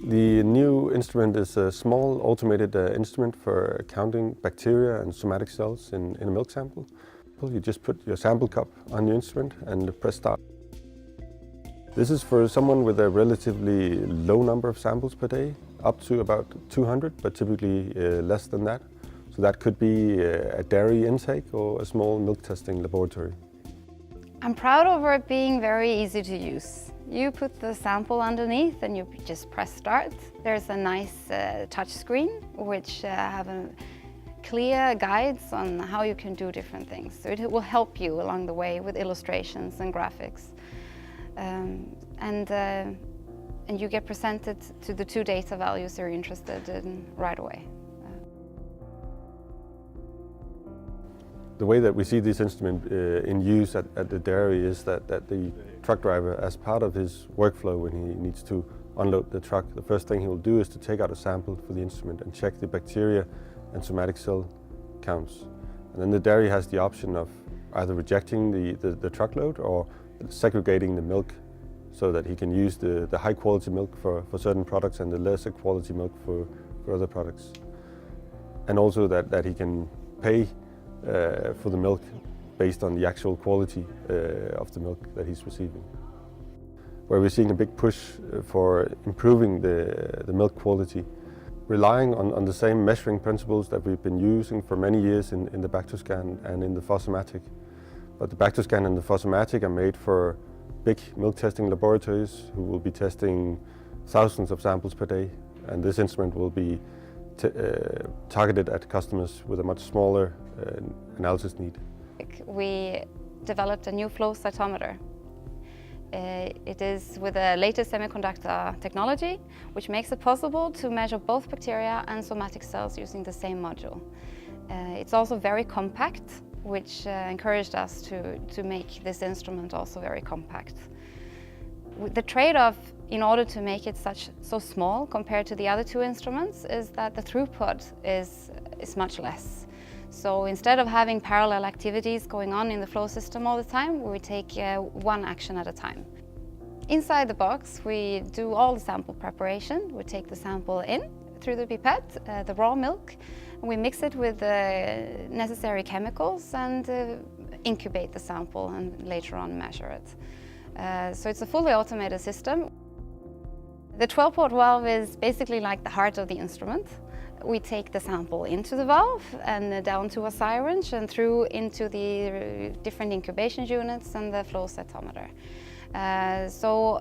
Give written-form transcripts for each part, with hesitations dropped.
The new instrument is a small automated instrument for counting bacteria and somatic cells in a milk sample. You just put your sample cup on your instrument and press start. This is for someone with a relatively low number of samples per day, up to about 200, but typically less than that. So that could be a dairy intake or a small milk testing laboratory. I'm proud of it being very easy to use. You put the sample underneath and you just press start. There's a nice touch screen which have clear guides on how you can do different things. So it will help you along the way with illustrations and graphics. And you get presented to the two data values you're interested in right away. The way that we see this instrument in use at the dairy is that the truck driver, as part of his workflow when he needs to unload the truck, the first thing he will do is to take out a sample for the instrument and check the bacteria and somatic cell counts. And then the dairy has the option of either rejecting the truckload or segregating the milk so that he can use the high quality milk for certain products and the lesser quality milk for other products. And also that he can pay for the milk based on the actual quality of the milk that he's receiving. Where we're seeing a big push for improving the milk quality, relying on the same measuring principles that we've been using for many years in the BacSomatic and in the BacSomatic. But the BacSomatic and the BacSomatic are made for big milk testing laboratories who will be testing thousands of samples per day, and this instrument will be targeted at customers with a much smaller analysis need. We developed a new flow cytometer. It is with the latest semiconductor technology, which makes it possible to measure both bacteria and somatic cells using the same module. It's also very compact, which encouraged us to make this instrument also very compact. The trade-off in order to make it so small compared to the other two instruments is that the throughput is much less. So instead of having parallel activities going on in the flow system all the time, we take one action at a time. Inside the box, we do all the sample preparation. We take the sample in through the pipette, the raw milk, and we mix it with the necessary chemicals and incubate the sample and later on measure it. So it's a fully automated system. The 12-port valve is basically like the heart of the instrument. We take the sample into the valve and down to a syringe and through into the different incubation units and the flow cytometer. So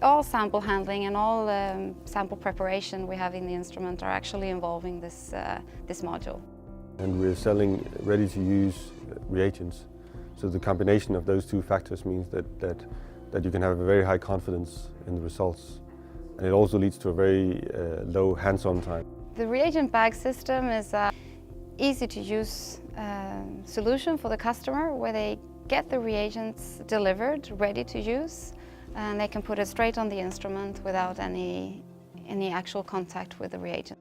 all sample handling and all sample preparation we have in the instrument are actually involving this module. And we're selling ready-to-use reagents. So the combination of those two factors means that you can have a very high confidence in the results. And it also leads to a very low hands-on time. The reagent bag system is an easy-to-use solution for the customer where they get the reagents delivered, ready to use, and they can put it straight on the instrument without any actual contact with the reagent.